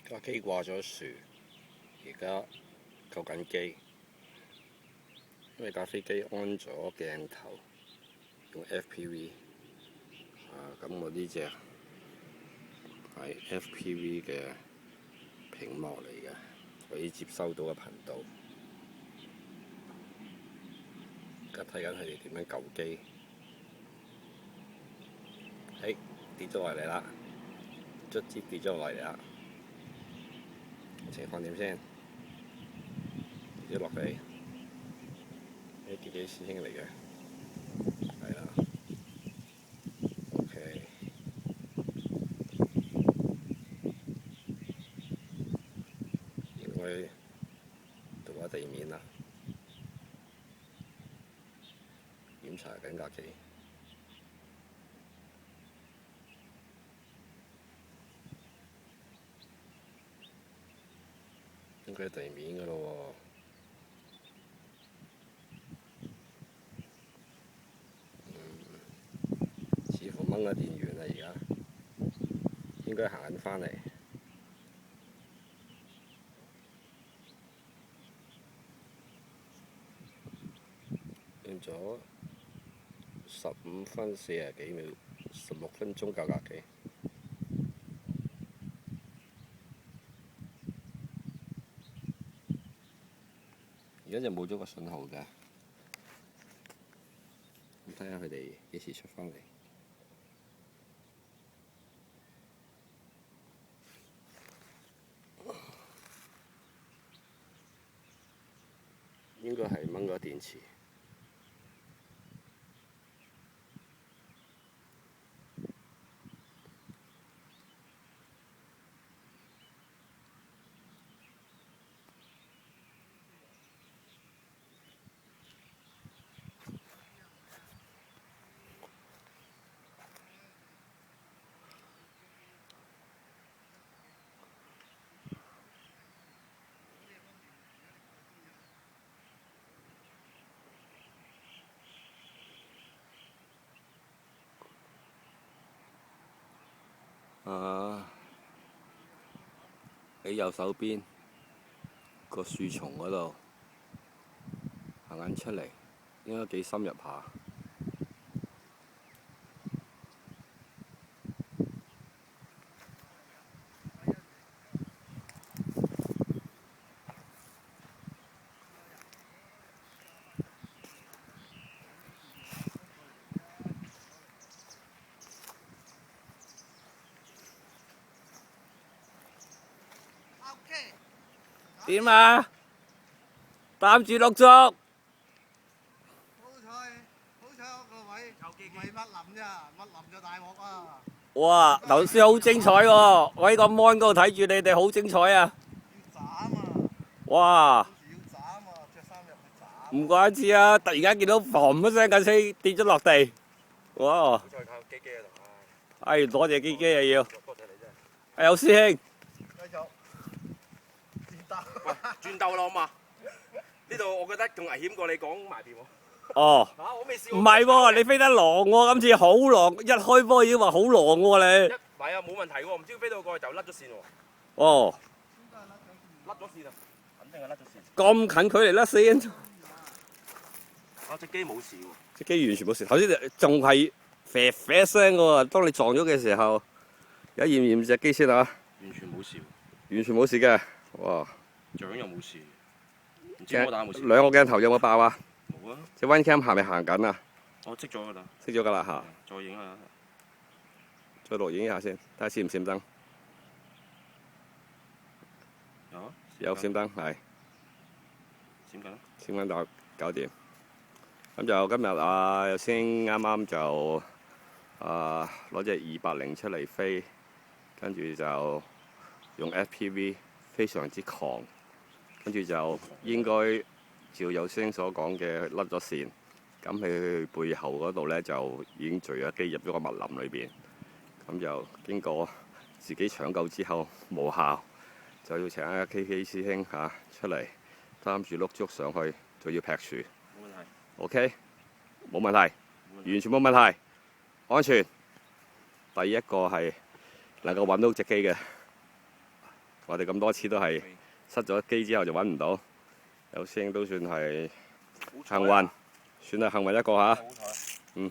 架機掛咗樹，而家救緊機，因為架飛機安咗鏡頭，用 FPV。咁我呢隻係 FPV 嘅屏幕嚟嘅，可以接收到嘅頻道。而家睇緊佢哋點樣救機。跌咗落嚟啦！卒之跌咗落嚟啦！情況點先？跌咗落地，呢啲師兄嚟嘅，係啦。OK， 應該到咗地面啦，檢查緊架機。應該係地面㗎咯喎，似乎掹咗電源啦，而家應該行緊返嚟，用咗15分40幾秒，16分鐘救架機。而家就冇咗個信號㗎，咁睇下佢哋幾時出返嚟。應該係掹咗電池。喺右手邊個樹叢嗰度行緊出嚟，應該幾深入下。點啊？擔住陸續。好彩我個位唔係乜林咋，乜林就大鑊啊！哇！頭先好精彩喎，我喺個 mon 嗰度睇住你哋，好精彩啊！要斬啊！哇！要斬啊！着衫入去斬。唔怪之啊！突然間見到嘭一聲架車跌咗落地，哇！好彩靠機喺度，哎，多謝機機啊要。多謝你真係。哎，有師兄。繼續。喂，轉兜啦好嘛？呢度我覺得仲危險過你講埋電喎。哦。嚇！我未試過。唔係喎，你飛得狼喎，今次好狼，一開波已經話好狼喎你。唔係啊，冇問題喎，唔知飛到過去就甩咗線喎。哦。甩咗線啊！肯定係甩咗線。咁近距離甩線。啊！隻機冇事喎。隻機完全冇事，頭先仲係啡啡聲喎，當你撞咗嘅時候，而家驗驗隻機先啊。完全冇事喎。完全冇事嘅，哇！獎又冇事，唔知摩打冇事。兩個鏡頭有冇爆啊？冇啊！隻 One Cam 係咪行緊啊？我熄咗㗎啦。熄咗㗎啦嚇。再影下。再錄影一下先，睇下閃唔閃燈。有啊。有閃燈係。閃緊。閃緊就搞掂。咁就今日啊，先啱啱就攞隻280出嚟飛，跟住就用 FPV 非常之狂，跟住就應該照有師兄所講嘅甩咗線，咁佢背後嗰度呢，就已經墜咗機入咗個密林裏邊，咁就經過自己搶救之後無效，就要請阿 KK 師兄出嚟擔住碌竹上去，就要劈樹。冇問題。OK， 冇問題，完全冇問題，安全。第一個係能夠揾到隻機嘅。我哋咁多次都係失咗機之後就揾唔到，有師兄都算係幸運，算係幸運一個嚇。好彩。嗯。